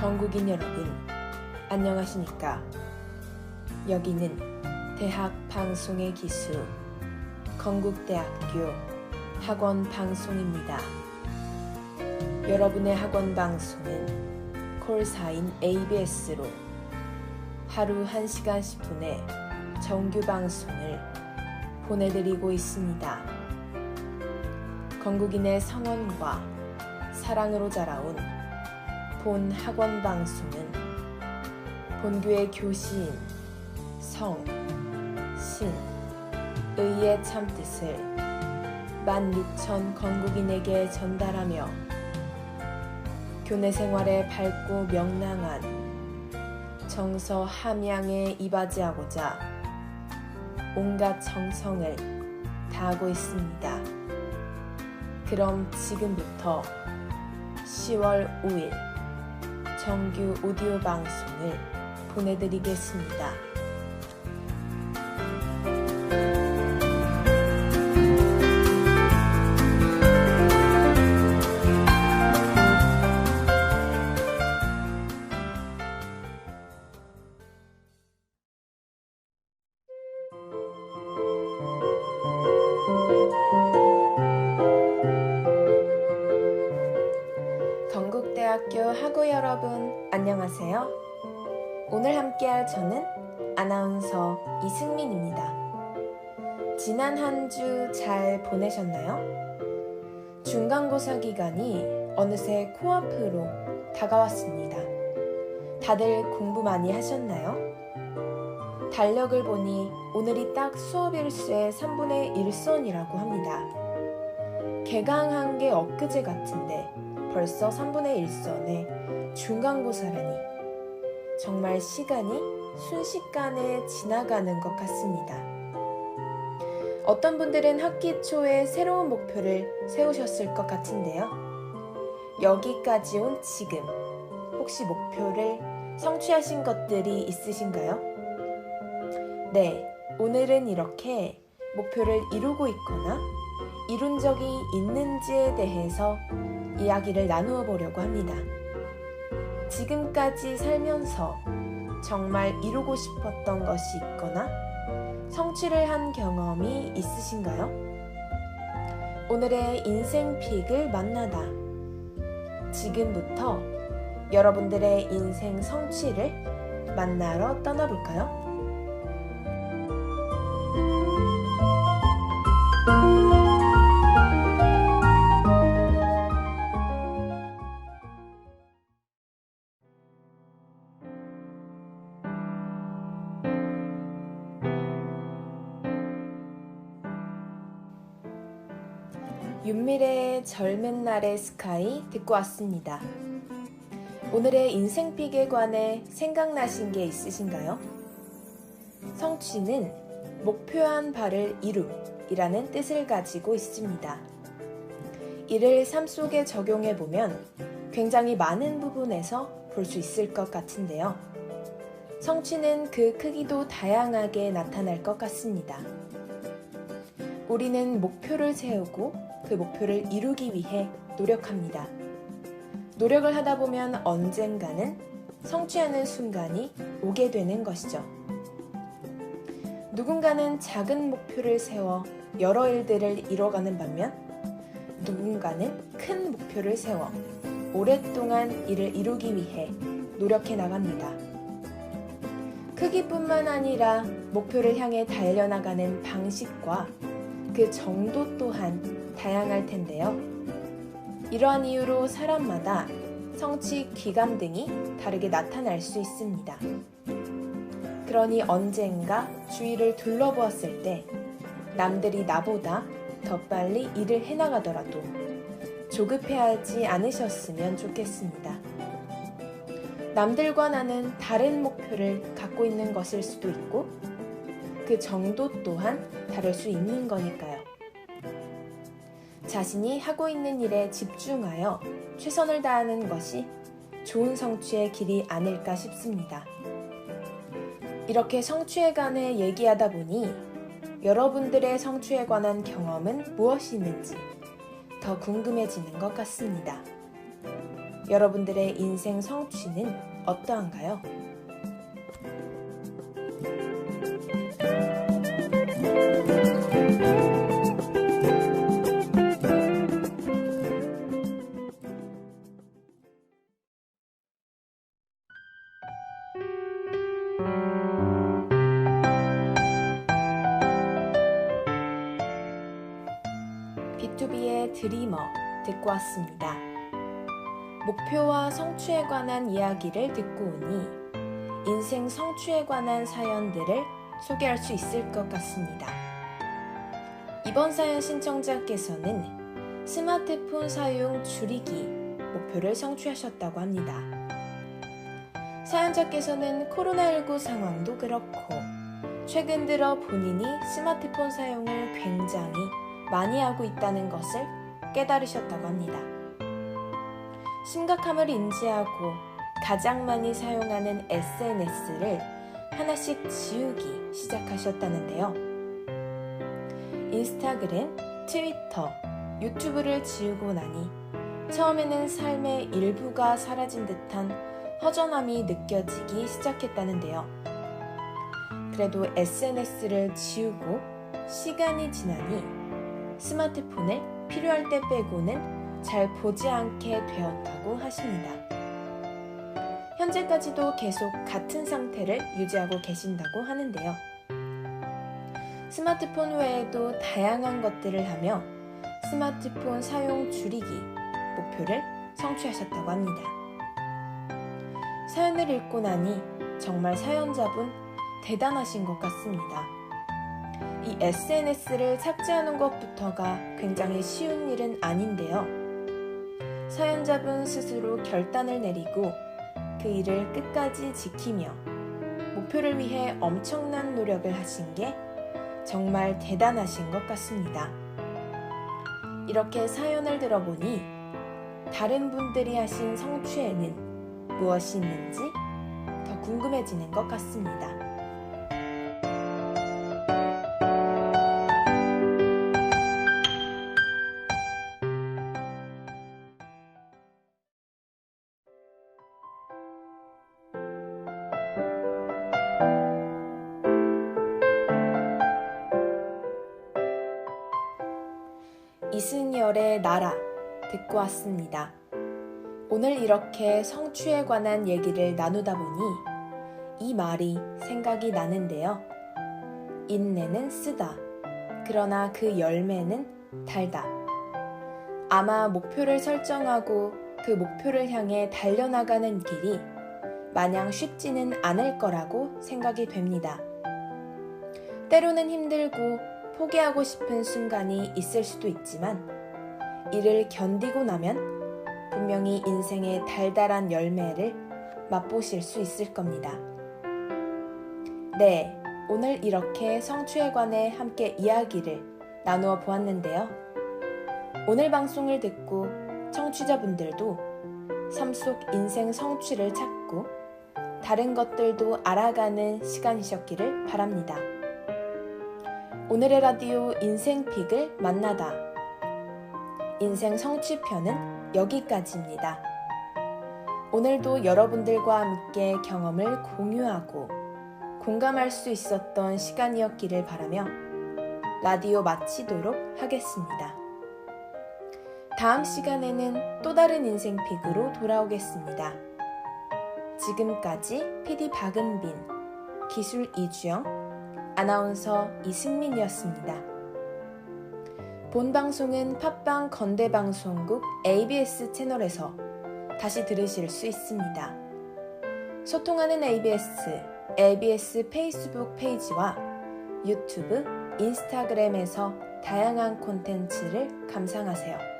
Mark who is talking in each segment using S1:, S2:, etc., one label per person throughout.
S1: 건국인 여러분, 안녕하십니까? 여기는 대학 방송의 기수 건국대학교 학원 방송입니다. 여러분의 학원 방송은 콜사인 ABS로 하루 1시간 10분의 정규 방송을 보내드리고 있습니다. 건국인의 성원과 사랑으로 자라온 본 학원 방송은 본교의 교시인, 성, 신, 의의 참뜻을 16,000 건국인에게 전달하며 교내 생활에 밝고 명랑한 정서 함양에 이바지하고자 온갖 정성을 다하고 있습니다. 그럼 지금부터 10월 5일 정규 오디오 방송을 보내드리겠습니다. 건국대학교 학우 여러분, 안녕하세요. 오늘 함께할 저는 아나운서 이승민입니다. 지난 한 주 잘 보내셨나요? 중간고사 기간이 어느새 코앞으로 다가왔습니다. 다들 공부 많이 하셨나요? 달력을 보니 오늘이 딱 수업 일수의 3분의 1선이라고 합니다. 개강한 게 엊그제 같은데 벌써 3분의 1선에 중간고사라니 정말 시간이 순식간에 지나가는 것 같습니다. 어떤 분들은 학기 초에 새로운 목표를 세우셨을 것 같은데요. 여기까지 온 지금 혹시 목표를 성취하신 것들이 있으신가요? 네, 오늘은 이렇게 목표를 이루고 있거나 이룬 적이 있는지에 대해서 이야기를 나누어 보려고 합니다. 지금까지 살면서 정말 이루고 싶었던 것이 있거나 성취를 한 경험이 있으신가요? 오늘의 인생 픽을 만나다. 지금부터 여러분들의 인생 성취를 만나러 떠나볼까요? 윤미래의 젊은 날의 스카이 듣고 왔습니다. 오늘의 인생픽에 관해 생각나신 게 있으신가요? 성취는 목표한 바를 이루이라는 뜻을 가지고 있습니다. 이를 삶 속에 적용해보면 굉장히 많은 부분에서 볼 수 있을 것 같은데요. 성취는 그 크기도 다양하게 나타날 것 같습니다. 우리는 목표를 세우고 그 목표를 이루기 위해 노력합니다. 노력을 하다 보면 언젠가는 성취하는 순간이 오게 되는 것이죠. 누군가는 작은 목표를 세워 여러 일들을 이뤄가는 반면 누군가는 큰 목표를 세워 오랫동안 이를 이루기 위해 노력해 나갑니다. 크기뿐만 아니라 목표를 향해 달려나가는 방식과 그 정도 또한 다양할 텐데요. 이러한 이유로 사람마다 성취 기간 등이 다르게 나타날 수 있습니다. 그러니 언젠가 주위를 둘러보았을 때 남들이 나보다 더 빨리 일을 해나가더라도 조급해하지 않으셨으면 좋겠습니다. 남들과 나는 다른 목표를 갖고 있는 것일 수도 있고 그 정도 또한 다를 수 있는 거니까요. 자신이 하고 있는 일에 집중하여 최선을 다하는 것이 좋은 성취의 길이 아닐까 싶습니다. 이렇게 성취에 관해 얘기하다 보니 여러분들의 성취에 관한 경험은 무엇이 있는지 더 궁금해지는 것 같습니다. 여러분들의 인생 성취는 어떠한가요? B2B의 드리머 듣고 왔습니다. 목표와 성취에 관한 이야기를 듣고 오니 인생 성취에 관한 사연들을 소개할 수 있을 것 같습니다. 이번 사연 신청자께서는 스마트폰 사용 줄이기 목표를 성취하셨다고 합니다. 사연자께서는 코로나19 상황도 그렇고 최근 들어 본인이 스마트폰 사용을 굉장히 많이 하고 있다는 것을 깨달으셨다고 합니다. 심각함을 인지하고 가장 많이 사용하는 SNS를 하나씩 지우기 시작하셨다는데요. 인스타그램, 트위터, 유튜브를 지우고 나니 처음에는 삶의 일부가 사라진 듯한 허전함이 느껴지기 시작했다는데요. 그래도 SNS를 지우고 시간이 지나니 스마트폰을 필요할 때 빼고는 잘 보지 않게 되었다고 하십니다. 현재까지도 계속 같은 상태를 유지하고 계신다고 하는데요. 스마트폰 외에도 다양한 것들을 하며 스마트폰 사용 줄이기 목표를 성취하셨다고 합니다. 사연을 읽고 나니 정말 사연자분 대단하신 것 같습니다. 이 SNS를 삭제하는 것부터가 굉장히 쉬운 일은 아닌데요. 사연자분 스스로 결단을 내리고 그 일을 끝까지 지키며 목표를 위해 엄청난 노력을 하신 게 정말 대단하신 것 같습니다. 이렇게 사연을 들어보니 다른 분들이 하신 성취에는 무엇이 있는지 더 궁금해지는 것 같습니다. 이승열의 나라 듣고 왔습니다. 오늘 이렇게 성취에 관한 얘기를 나누다 보니 이 말이 생각이 나는데요. 인내는 쓰다. 그러나 그 열매는 달다. 아마 목표를 설정하고 그 목표를 향해 달려나가는 길이 마냥 쉽지는 않을 거라고 생각이 됩니다. 때로는 힘들고 포기하고 싶은 순간이 있을 수도 있지만 이를 견디고 나면 분명히 인생의 달달한 열매를 맛보실 수 있을 겁니다. 네, 오늘 이렇게 성취에 관해 함께 이야기를 나누어 보았는데요. 오늘 방송을 듣고 청취자분들도 삶 속 인생 성취를 찾고 다른 것들도 알아가는 시간이셨기를 바랍니다. 오늘의 라디오 인생픽을 만나다. 인생 성취편은 여기까지입니다. 오늘도 여러분들과 함께 경험을 공유하고 공감할 수 있었던 시간이었기를 바라며 라디오 마치도록 하겠습니다. 다음 시간에는 또 다른 인생픽으로 돌아오겠습니다. 지금까지 PD 박은빈, 기술 이주영, 아나운서 이승민이었습니다. 본 방송은 팟빵 건대방송국 ABS 채널에서 다시 들으실 수 있습니다. 소통하는 ABS 페이스북 페이지와 유튜브, 인스타그램에서 다양한 콘텐츠를 감상하세요.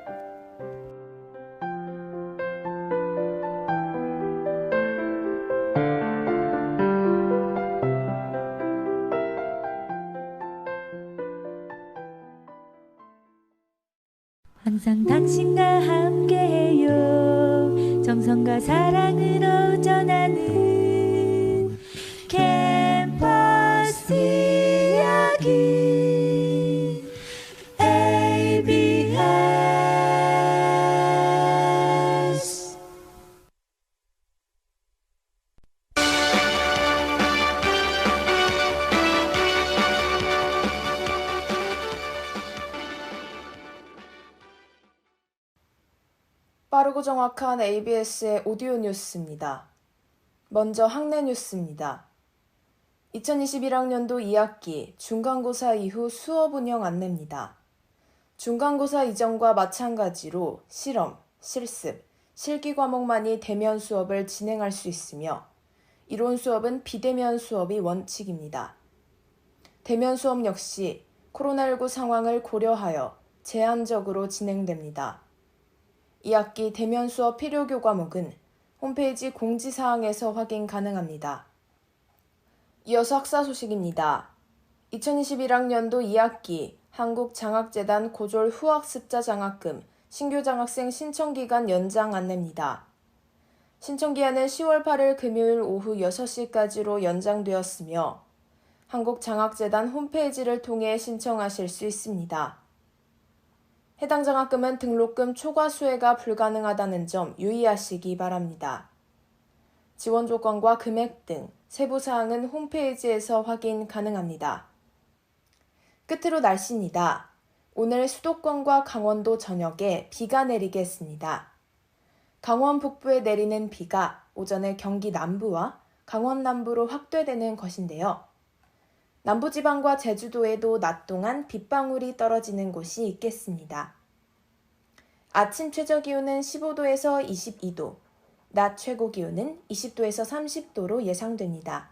S2: 항상 당신과 함께해요. 정성과 사랑으로 전하는 캠퍼스 이야기 ABS
S1: 빠르고 정확한 ABS의 오디오 뉴스입니다. 먼저 학내 뉴스입니다. 2021학년도 2학기 중간고사 이후 수업 운영 안내입니다. 중간고사 이전과 마찬가지로 실험, 실습, 실기 과목만이 대면 수업을 진행할 수 있으며 이론 수업은 비대면 수업이 원칙입니다. 대면 수업 역시 코로나19 상황을 고려하여 제한적으로 진행됩니다. 2학기 대면 수업 필요 교과목은 홈페이지 공지사항에서 확인 가능합니다. 이어서 학사 소식입니다. 2021학년도 2학기 한국장학재단 고졸 후학습자 장학금 신규 장학생 신청기간 연장 안내입니다. 신청기한은 10월 8일 금요일 오후 6시까지로 연장되었으며 한국장학재단 홈페이지를 통해 신청하실 수 있습니다. 해당 장학금은 등록금 초과 수혜가 불가능하다는 점 유의하시기 바랍니다. 지원 조건과 금액 등 세부 사항은 홈페이지에서 확인 가능합니다. 끝으로 날씨입니다. 오늘 수도권과 강원도 전역에 비가 내리겠습니다. 강원 북부에 내리는 비가 오전에 경기 남부와 강원 남부로 확대되는 것인데요. 남부지방과 제주도에도 낮 동안 빗방울이 떨어지는 곳이 있겠습니다. 아침 최저기온은 15도에서 22도, 낮 최고기온은 20도에서 30도로 예상됩니다.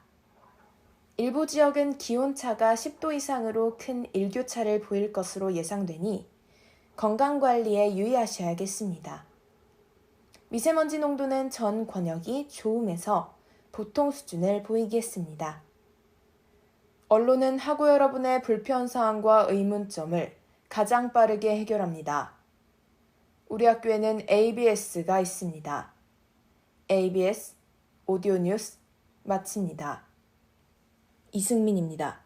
S1: 일부 지역은 기온차가 10도 이상으로 큰 일교차를 보일 것으로 예상되니 건강관리에 유의하셔야겠습니다. 미세먼지 농도는 전 권역이 좋음에서 보통 수준을 보이겠습니다. 언론은 학우 여러분의 불편사항과 의문점을 가장 빠르게 해결합니다. 우리 학교에는 ABS가 있습니다. ABS 오디오 뉴스 마칩니다. 이승민입니다.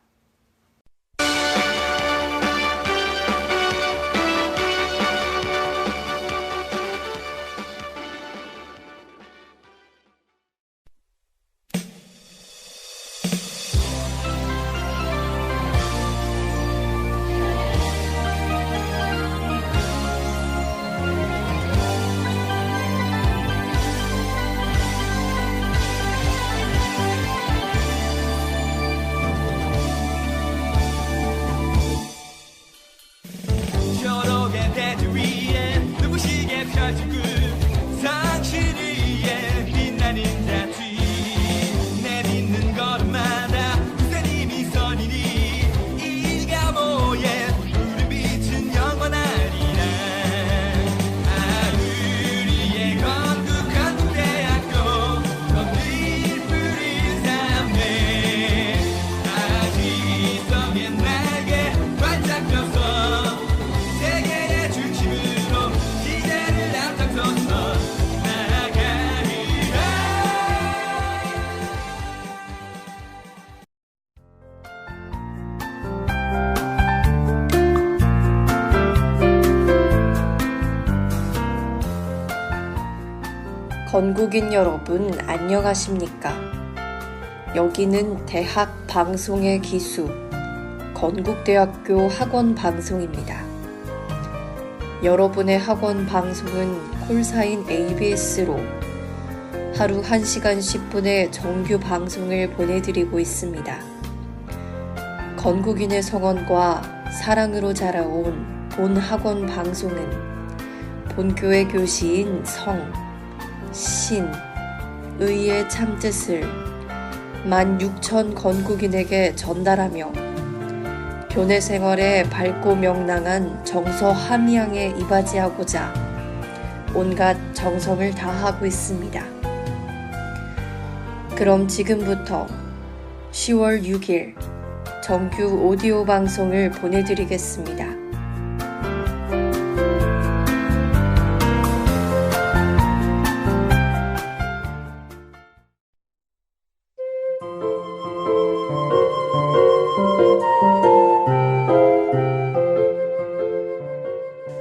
S3: 초록의 대지 위에 눈부시게 펴지고 상실 위에 빛나는 자취 내딛는 걸음마다 우산이 미선이니 이가 모에 푸른 빛은 영원하리라. 우리의 건국대학교 건들 푸른 삶에 아직 서 옛날에 반짝 펴서 세계의 중심으로 시대를 앞장서서 나가리라.
S4: 건국인 여러분 안녕하십니까? 여기는 대학 방송의 기수 건국대학교 학원 방송입니다. 여러분의 학원 방송은 콜사인 ABS로 하루 1시간 10분의 정규 방송을 보내드리고 있습니다. 건국인의 성원과 사랑으로 자라온 본 학원 방송은 본교의 교시인 성, 신, 의의 참뜻을 16,000 건국인에게 전달하며 교내 생활에 밝고 명랑한 정서 함양에 이바지하고자 온갖 정성을 다하고 있습니다. 그럼 지금부터 10월 6일 정규 오디오 방송을 보내드리겠습니다.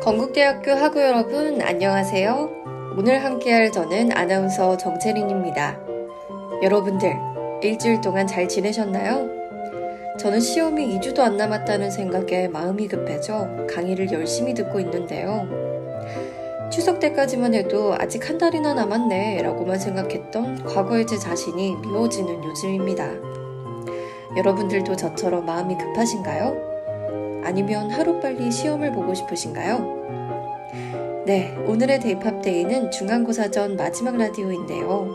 S4: 건국대학교 학우 여러분 안녕하세요. 오늘 함께할 저는 아나운서 정채린입니다. 여러분들 일주일 동안 잘 지내셨나요? 저는 시험이 2주도 안 남았다는 생각에 마음이 급해져 강의를 열심히 듣고 있는데요. 추석 때까지만 해도 아직 한 달이나 남았네 라고만 생각했던 과거의 제 자신이 미워지는 요즘입니다. 여러분들도 저처럼 마음이 급하신가요? 아니면 하루빨리 시험을 보고 싶으신가요? 네, 오늘의 데이팝데이는 중간고사 전 마지막 라디오인데요.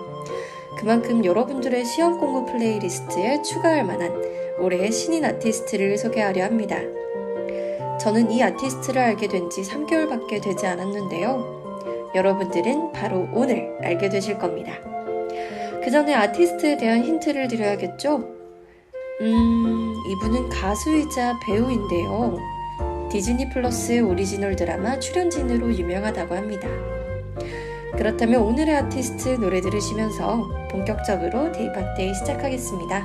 S4: 그만큼 여러분들의 시험 공부 플레이리스트에 추가할 만한 올해의 신인 아티스트를 소개하려 합니다. 저는 이 아티스트를 알게 된 지 3개월밖에 되지 않았는데요. 여러분들은 바로 오늘 알게 되실 겁니다. 그 전에 아티스트에 대한 힌트를 드려야겠죠? 이분은 가수이자 배우인데요. 디즈니 플러스 오리지널 드라마 출연진으로 유명하다고 합니다. 그렇다면 오늘의 아티스트 노래 들으시면서 본격적으로 데이팝데이 시작하겠습니다.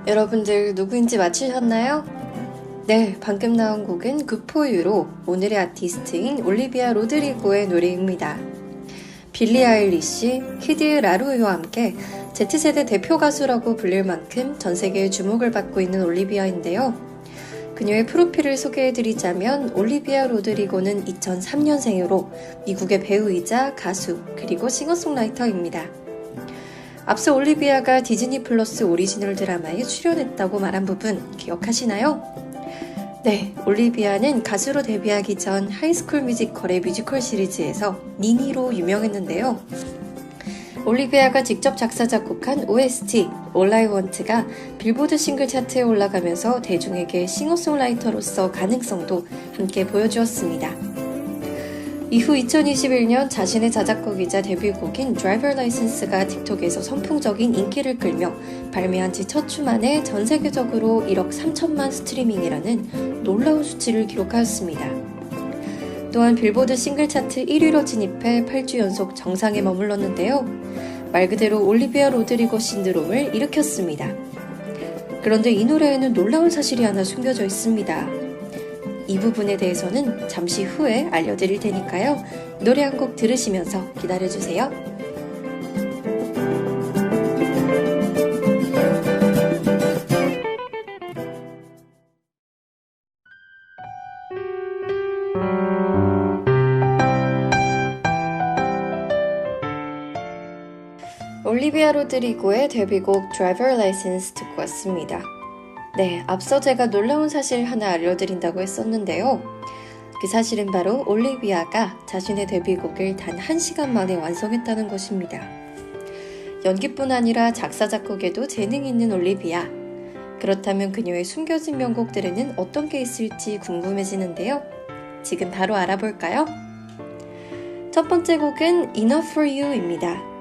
S4: 여러분들 누구인지 맞히셨나요? 네, 방금 나온 곡은 굿포유로 오늘의 아티스트인 올리비아 로드리고의 노래입니다. 빌리 아일리시, 키드 라루이와 함께 Z세대 대표 가수라고 불릴 만큼 전 세계의 주목을 받고 있는 올리비아인데요. 그녀의 프로필을 소개해드리자면 올리비아 로드리고는 2003년생으로 미국의 배우이자 가수 그리고 싱어송라이터입니다. 앞서 올리비아가 디즈니 플러스 오리지널 드라마에 출연했다고 말한 부분 기억하시나요? 네, 올리비아는 가수로 데뷔하기 전 하이스쿨 뮤지컬의 뮤지컬 시리즈에서 니니로 유명했는데요. 올리비아가 직접 작사 작곡한 OST All I Want가 빌보드 싱글 차트에 올라가면서 대중에게 싱어송라이터로서 가능성도 함께 보여주었습니다. 이후 2021년 자신의 자작곡이자 데뷔곡인 Driver License가 틱톡에서 선풍적인 인기를 끌며 발매한 지 첫 주 만에 전 세계적으로 1억 3천만 스트리밍이라는 놀라운 수치를 기록하였습니다. 또한 빌보드 싱글 차트 1위로 진입해 8주 연속 정상에 머물렀는데요. 말 그대로 올리비아 로드리고 신드롬을 일으켰습니다. 그런데 이 노래에는 놀라운 사실이 하나 숨겨져 있습니다. 이 부분에 대해서는 잠시 후에 알려드릴 테니까요. 노래 한 곡 들으시면서 기다려주세요. 올리비아 로드리고의 데뷔곡 Driver License 듣고 왔습니다. 네, 앞서 제가 놀라운 사실 하나 알려드린다고 했었는데요. 그 사실은 바로 올리비아가 자신의 데뷔곡을 단 1시간 만에 완성했다는 것입니다. 연기뿐 아니라 작사, 작곡에도 재능이 있는 올리비아. 그렇다면 그녀의 숨겨진 명곡들에는 어떤 게 있을지 궁금해지는데요. 지금 바로 알아볼까요? 첫 번째 곡은 Enough for You입니다.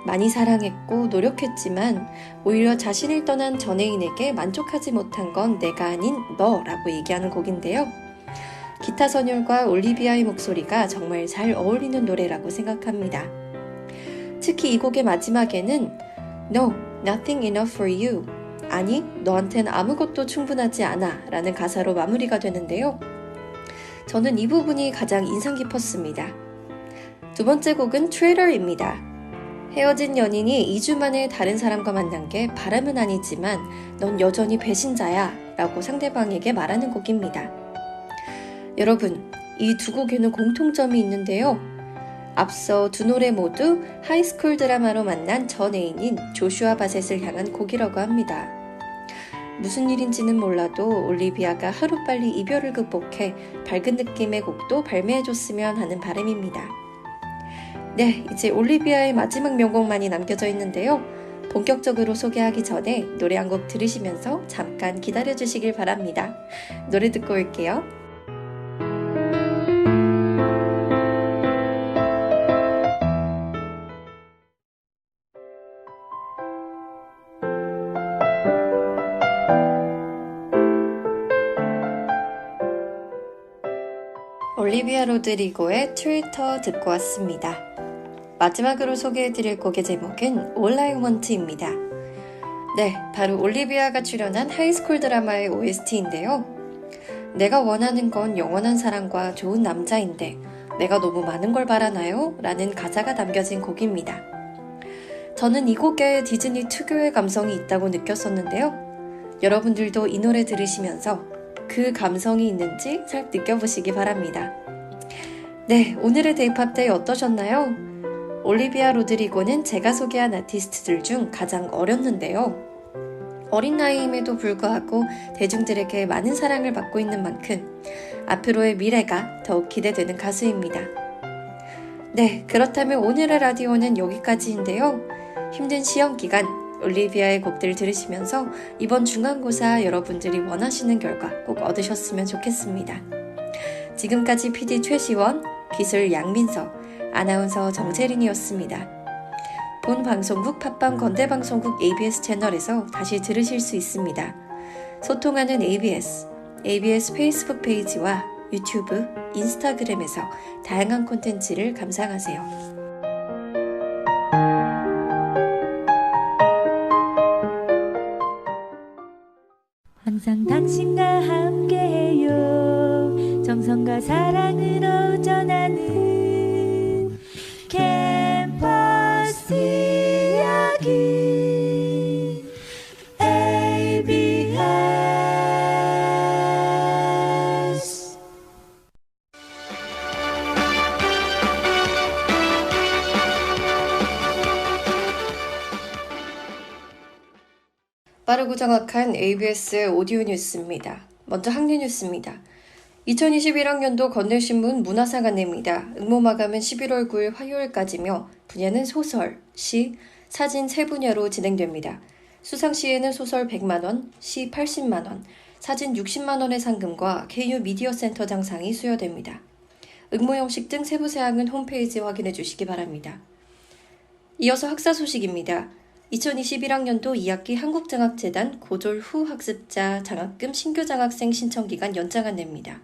S4: 많이 사랑했고 노력했지만 오히려 자신을 떠난 전애인에게 만족하지 못한 건 내가 아닌 너라고 얘기하는 곡인데요. 기타 선율과 올리비아의 목소리가 정말 잘 어울리는 노래라고 생각합니다. 특히 이 곡의 마지막에는 No, nothing enough for you. 아니, 너한텐 아무것도 충분하지 않아 라는 가사로 마무리가 되는데요. 저는 이 부분이 가장 인상 깊었습니다. 두 번째 곡은 Traitor입니다. 헤어진 연인이 2주 만에 다른 사람과 만난 게 바람은 아니지만 넌 여전히 배신자야 라고 상대방에게 말하는 곡입니다. 여러분, 이 두 곡에는 공통점이 있는데요. 앞서 두 노래 모두 하이스쿨 드라마로 만난 전 애인인 조슈아 바셋을 향한 곡이라고 합니다. 무슨 일인지는 몰라도 올리비아가 하루빨리 이별을 극복해 밝은 느낌의 곡도 발매해줬으면 하는 바람입니다. 네, 이제 올리비아의 마지막 명곡만이 남겨져 있는데요. 본격적으로 소개하기 전에 노래 한 곡 들으시면서 잠깐 기다려주시길 바랍니다. 노래 듣고 올게요. 올리비아 로드리고의 트위터 듣고 왔습니다. 마지막으로 소개해드릴 곡의 제목은 All I Want입니다. 네, 바로 올리비아가 출연한 하이스쿨 드라마의 OST인데요. 내가 원하는 건 영원한 사랑과 좋은 남자인데 내가 너무 많은 걸 바라나요? 라는 가사가 담겨진 곡입니다. 저는 이 곡에 디즈니 특유의 감성이 있다고 느꼈었는데요. 여러분들도 이 노래 들으시면서 그 감성이 있는지 잘 느껴보시기 바랍니다. 네, 오늘의 데이팝데이 어떠셨나요? 올리비아 로드리고는 제가 소개한 아티스트들 중 가장 어렸는데요. 어린 나이임에도 불구하고 대중들에게 많은 사랑을 받고 있는 만큼 앞으로의 미래가 더욱 기대되는 가수입니다. 네, 그렇다면 오늘의 라디오는 여기까지인데요. 힘든 시험기간 올리비아의 곡들 들으시면서 이번 중간고사 여러분들이 원하시는 결과 꼭 얻으셨으면 좋겠습니다. 지금까지 PD 최시원, 기술 양민서, 아나운서 정채린이었습니다. 본 방송국 팟빵 건대방송국 ABS 채널에서 다시 들으실 수 있습니다. 소통하는 ABS 페이스북 페이지와 유튜브, 인스타그램에서 다양한 콘텐츠를 감상하세요.
S2: 항상 당신과 함께해요. 정성과 사랑으로 전하는 캠퍼스 이야기 ABS.
S4: 빠르고 정확한 ABS 오디오 뉴스입니다. 먼저 학내 뉴스입니다. 2021학년도 건대신문 문화상 안내입니다. 응모 마감은 11월 9일 화요일까지며 분야는 소설, 시, 사진 3분야로 진행됩니다. 수상시에는 소설 100만원, 시 80만원, 사진 60만원의 상금과 KU 미디어 센터 장상이 수여됩니다. 응모 형식 등 세부 사항은 홈페이지 확인해 주시기 바랍니다. 이어서 학사 소식입니다. 2021학년도 2학기 한국장학재단 고졸 후 학습자 장학금 신규 장학생 신청기간 연장 안내입니다.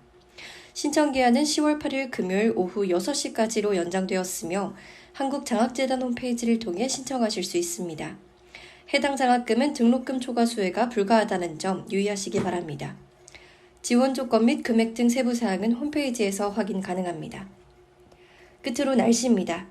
S4: 신청기한은 10월 8일 금요일 오후 6시까지로 연장되었으며 한국장학재단 홈페이지를 통해 신청하실 수 있습니다. 해당 장학금은 등록금 초과 수혜가 불가하다는 점 유의하시기 바랍니다. 지원 조건 및 금액 등 세부 사항은 홈페이지에서 확인 가능합니다. 끝으로 날씨입니다.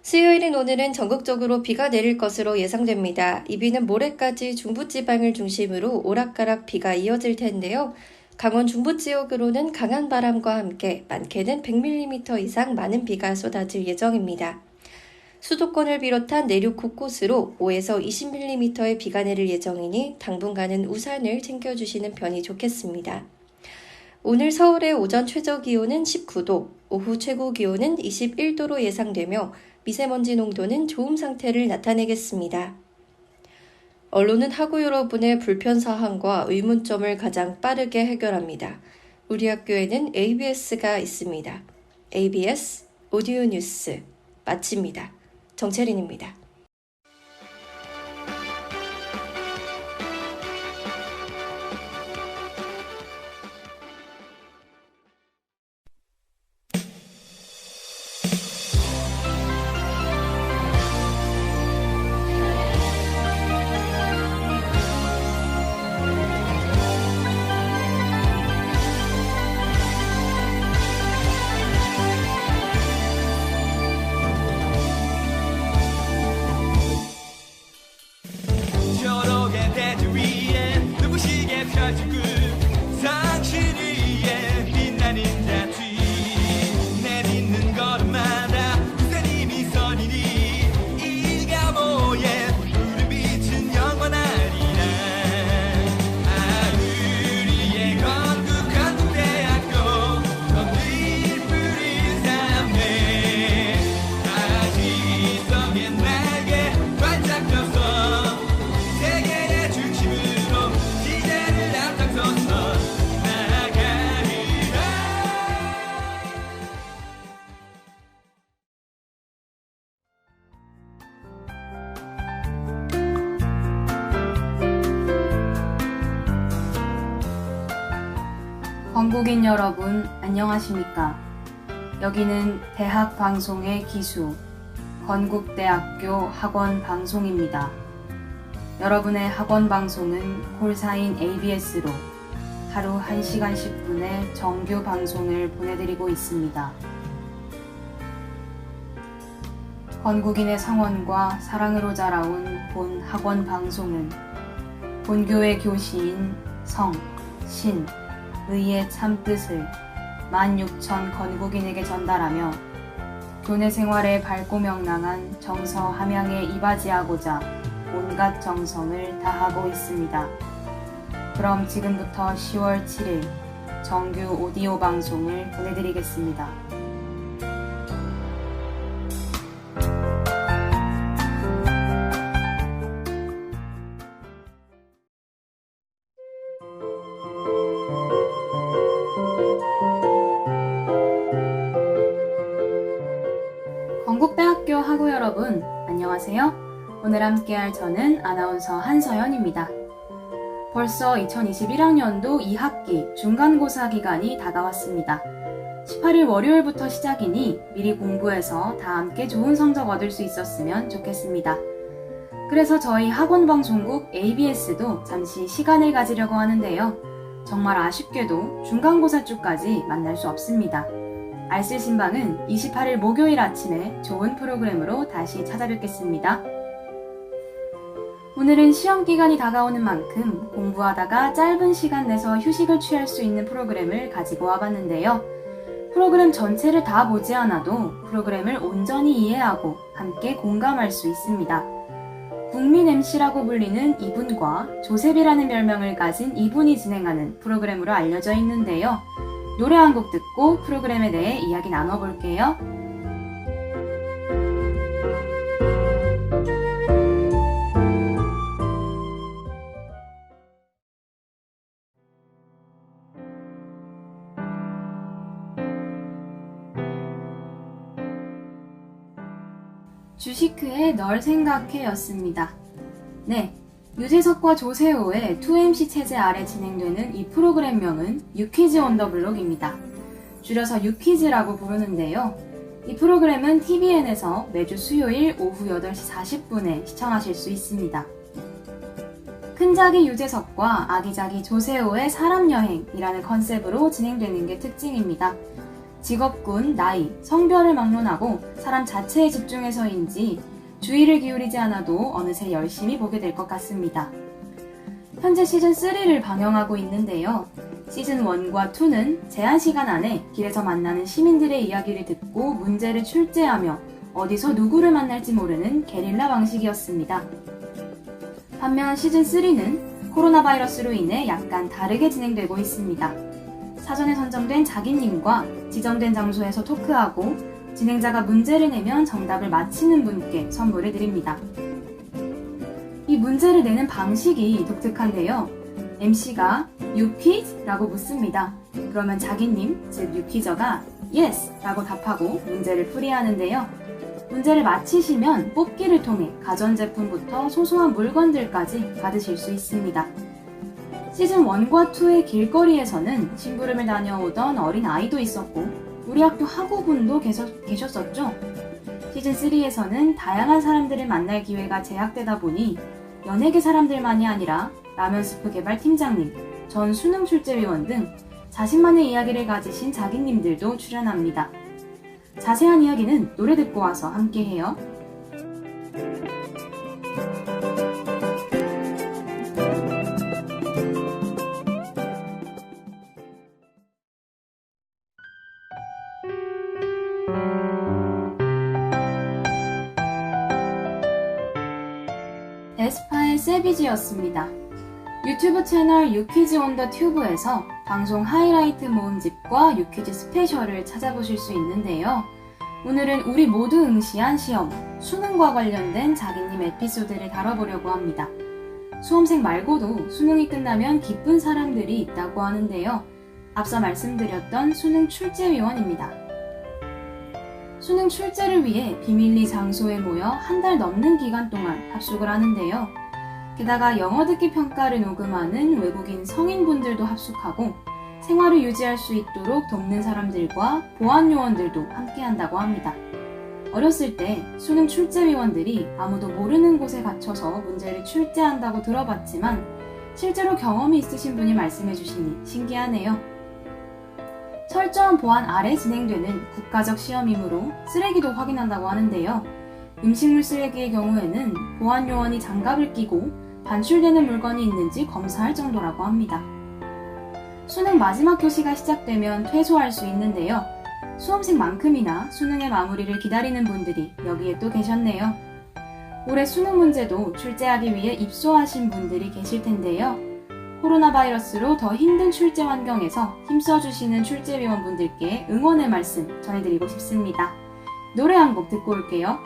S4: 수요일인 오늘은 전국적으로 비가 내릴 것으로 예상됩니다. 이 비는 모레까지 중부지방을 중심으로 오락가락 비가 이어질 텐데요. 강원 중부 지역으로는 강한 바람과 함께 많게는 100mm 이상 많은 비가 쏟아질 예정입니다. 수도권을 비롯한 내륙 곳곳으로 5에서 20mm의 비가 내릴 예정이니 당분간은 우산을 챙겨주시는 편이 좋겠습니다. 오늘 서울의 오전 최저기온은 19도, 오후 최고기온은 21도로 예상되며 미세먼지 농도는 좋음 상태를 나타내겠습니다. 언론은 학우 여러분의 불편사항과 의문점을 가장 빠르게 해결합니다. 우리 학교에는 ABS가 있습니다. ABS 오디오 뉴스 마칩니다. 정채린입니다.
S3: 초록의 대지 위에 눈부시게 펼치고 상실 위에 빛나는 자취 내딛는 걸음마다 우산이 미소리니 이가 모에 우리 빛은 영원하리라. 우리의 건국 한국대학교 늘 푸른 삶에 다시 성에 날개 반짝 펴서 세계의 중심으로 시대를 앞장서서 나아가리라.
S5: 한국인 여러분, 안녕하십니까? 여기는 대학 방송의 기수, 건국대학교 학원 방송입니다. 여러분의 학원 방송은 홀사인 ABS로 하루 1시간 10분의 정규 방송을 보내드리고 있습니다. 건국인의 성원과 사랑으로 자라온 본 학원 방송은 본교의 교시인 성, 신, 의의 참뜻을 16,000 건국인에게 전달하며 교내 생활에 밝고 명랑한 정서 함양에 이바지하고자 온갖 정성을 다하고 있습니다. 그럼 지금부터 10월 7일 정규 오디오 방송을 보내드리겠습니다. 건국대학교 학우 여러분, 안녕하세요. 오늘 함께할 저는 아나운서 한서연입니다. 벌써 2021학년도 2학기 중간고사 기간이 다가왔습니다. 18일 월요일부터 시작이니 미리 공부해서 다 함께 좋은 성적 얻을 수 있었으면 좋겠습니다. 그래서 저희 학원방송국 ABS도 잠시 시간을 가지려고 하는데요. 정말 아쉽게도 중간고사 주까지 만날 수 없습니다. 알쓸신방은 28일 목요일 아침에 좋은 프로그램으로 다시 찾아뵙겠습니다. 오늘은 시험기간이 다가오는 만큼 공부하다가 짧은 시간 내서 휴식을 취할 수 있는 프로그램을 가지고 와봤는데요. 프로그램 전체를 다 보지 않아도 프로그램을 온전히 이해하고 함께 공감할 수 있습니다. 국민 MC라고 불리는 이분과 조셉이라는 별명을 가진 이분이 진행하는 프로그램으로 알려져 있는데요. 노래 한 곡 듣고 프로그램에 대해 이야기 나눠볼게요. 주시크의 널 생각해 였습니다. 네, 유재석과 조세호의 2MC 체제 아래 진행되는 이 프로그램명은 유퀴즈 온 더 블록입니다. 줄여서 유퀴즈라고 부르는데요. 이 프로그램은 TVN에서 매주 수요일 오후 8시 40분에 시청하실 수 있습니다. 큰자기 유재석과 아기자기 조세호의 사람여행이라는 컨셉으로 진행되는 게 특징입니다. 직업군, 나이, 성별을 막론하고 사람 자체에 집중해서인지 주의를 기울이지 않아도 어느새 열심히 보게 될 것 같습니다. 현재 시즌3를 방영하고 있는데요. 시즌1과 2는 제한시간 안에 길에서 만나는 시민들의 이야기를 듣고 문제를 출제하며 어디서 누구를 만날지 모르는 게릴라 방식이었습니다. 반면 시즌3는 코로나 바이러스로 인해 약간 다르게 진행되고 있습니다. 사전에 선정된 자기님과 지정된 장소에서 토크하고 진행자가 문제를 내면 정답을 맞히는 분께 선물을 드립니다. 이 문제를 내는 방식이 독특한데요. MC가 You quiz? 라고 묻습니다. 그러면 자기님, 즉 유퀴저가 Yes! 라고 답하고 문제를 풀이하는데요. 문제를 맞히시면 뽑기를 통해 가전제품부터 소소한 물건들까지 받으실 수 있습니다. 시즌1과 2의 길거리에서는 심부름을 다녀오던 어린 아이도 있었고 우리 학교 학우분도 계셨었죠. 시즌3에서는 다양한 사람들을 만날 기회가 제약되다 보니 연예계 사람들만이 아니라 라면 스프 개발 팀장님, 전 수능 출제위원 등 자신만의 이야기를 가지신 자기님들도 출연합니다. 자세한 이야기는 노래 듣고 와서 함께해요. 에스파의 세비지였습니다. 유튜브 채널 유퀴즈 온 더 튜브에서 방송 하이라이트 모음집과 유퀴즈 스페셜을 찾아보실 수 있는데요. 오늘은 우리 모두 응시한 시험, 수능과 관련된 자기님 에피소드를 다뤄보려고 합니다. 수험생 말고도 수능이 끝나면 기쁜 사람들이 있다고 하는데요. 앞서 말씀드렸던 수능 출제위원입니다. 수능 출제를 위해 비밀리 장소에 모여 한 달 넘는 기간 동안 합숙을 하는데요. 게다가 영어 듣기 평가를 녹음하는 외국인 성인분들도 합숙하고 생활을 유지할 수 있도록 돕는 사람들과 보안 요원들도 함께한다고 합니다. 어렸을 때 수능 출제위원들이 아무도 모르는 곳에 갇혀서 문제를 출제한다고 들어봤지만 실제로 경험이 있으신 분이 말씀해 주시니 신기하네요. 철저한 보안 아래 진행되는 국가적 시험이므로 쓰레기도 확인한다고 하는데요. 음식물 쓰레기의 경우에는 보안 요원이 장갑을 끼고 반출되는 물건이 있는지 검사할 정도라고 합니다. 수능 마지막 교시가 시작되면 퇴소할 수 있는데요. 수험생만큼이나 수능의 마무리를 기다리는 분들이 여기에 또 계셨네요. 올해 수능 문제도 출제하기 위해 입소하신 분들이 계실 텐데요. 코로나 바이러스로 더 힘든 출제 환경에서 힘써주시는 출제위원분들께 응원의 말씀 전해드리고 싶습니다. 노래 한 곡 듣고 올게요.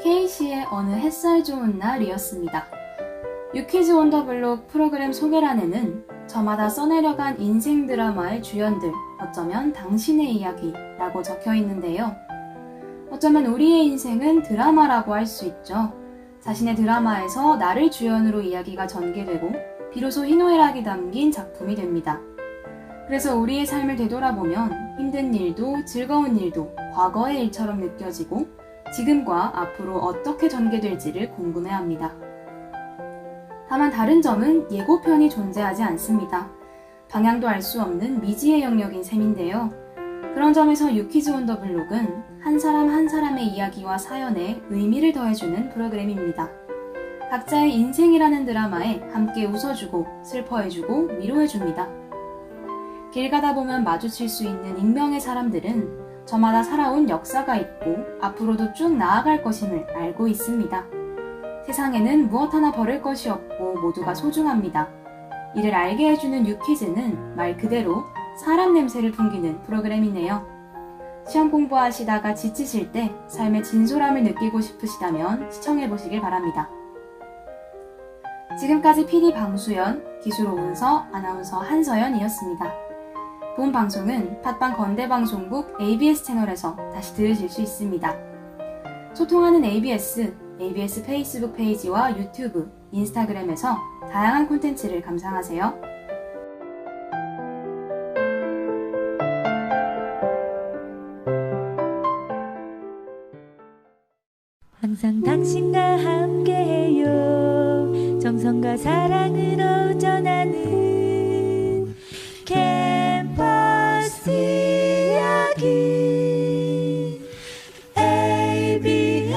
S5: K씨의 어느 햇살 좋은 날이었습니다. 유퀴즈 원더블록 프로그램 소개란에는 저마다 써내려간 인생 드라마의 주연들, 어쩌면 당신의 이야기라고 적혀 있는데요. 어쩌면 우리의 인생은 드라마라고 할 수 있죠. 자신의 드라마에서 나를 주연으로 이야기가 전개되고 비로소 희노애락이 담긴 작품이 됩니다. 그래서 우리의 삶을 되돌아보면 힘든 일도 즐거운 일도 과거의 일처럼 느껴지고 지금과 앞으로 어떻게 전개될지를 궁금해합니다. 다만 다른 점은 예고편이 존재하지 않습니다. 방향도 알 수 없는 미지의 영역인 셈인데요. 그런 점에서 유퀴즈 원더블록은 한 사람 한 사람의 이야기와 사연에 의미를 더해주는 프로그램입니다. 각자의 인생이라는 드라마에 함께 웃어주고 슬퍼해주고 위로해줍니다. 길 가다 보면 마주칠 수 있는 익명의 사람들은 저마다 살아온 역사가 있고 앞으로도 쭉 나아갈 것임을 알고 있습니다. 세상에는 무엇 하나 버릴 것이 없고 모두가 소중합니다. 이를 알게 해주는 유퀴즈는 말 그대로 사람 냄새를 풍기는 프로그램이네요. 시험 공부하시다가 지치실 때 삶의 진솔함을 느끼고 싶으시다면 시청해보시길 바랍니다. 지금까지 PD 방수연, 기술 오은서, 아나운서 한서연이었습니다. 본 방송은 팟빵 건대방송국 ABS 채널에서 다시 들으실 수 있습니다. 소통하는 ABS 페이스북 페이지와 유튜브, 인스타그램에서 다양한 콘텐츠를 감상하세요.
S2: 항상 당신과 함께해요. 정성과 사랑으로 전하는 캠퍼스 이야기 ABS.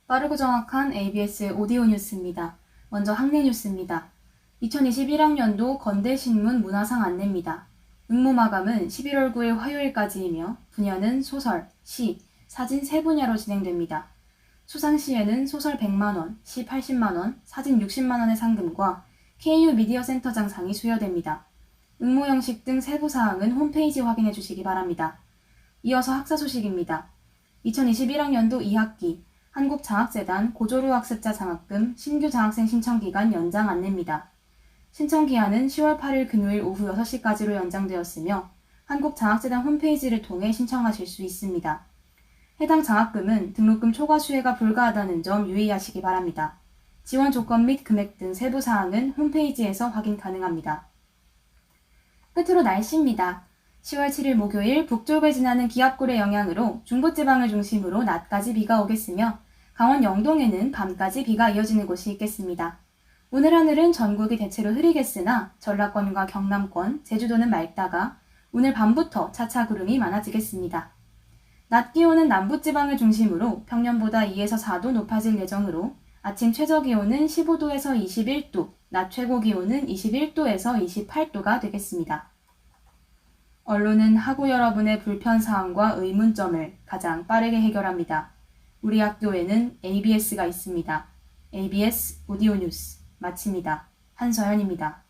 S5: 빠르고 정확한 ABS 오디오 뉴스입니다. 먼저 학내 뉴스입니다. 2021학년도 건대신문 문화상 안내입니다. 응모 마감은 11월 9일 화요일까지이며 분야는 소설, 시, 사진 3분야로 진행됩니다. 수상시에는 소설 100만원, 시 80만원, 사진 60만원의 상금과 KU 미디어 센터장 상이 수여됩니다. 응모 형식 등 세부 사항은 홈페이지 확인해 주시기 바랍니다. 이어서 학사 소식입니다. 2021학년도 2학기 한국장학재단 고졸후 학습자 장학금 신규 장학생 신청기간 연장 안내입니다. 신청기한은 10월 8일 금요일 오후 6시까지로 연장되었으며 한국장학재단 홈페이지를 통해 신청하실 수 있습니다. 해당 장학금은 등록금 초과 수혜가 불가하다는 점 유의하시기 바랍니다. 지원 조건 및 금액 등 세부 사항은 홈페이지에서 확인 가능합니다. 끝으로 날씨입니다. 10월 7일 목요일 북쪽을 지나는 기압골의 영향으로 중부지방을 중심으로 낮까지 비가 오겠으며 강원 영동에는 밤까지 비가 이어지는 곳이 있겠습니다. 오늘 하늘은 전국이 대체로 흐리겠으나 전라권과 경남권, 제주도는 맑다가 오늘 밤부터 차차 구름이 많아지겠습니다. 낮 기온은 남부지방을 중심으로 평년보다 2에서 4도 높아질 예정으로 아침 최저기온은 15도에서 21도, 낮 최고기온은 21도에서 28도가 되겠습니다. 언론은 학우 여러분의 불편사항과 의문점을 가장 빠르게 해결합니다. 우리 학교에는 ABS가 있습니다. ABS 오디오 뉴스 마칩니다. 한서연입니다.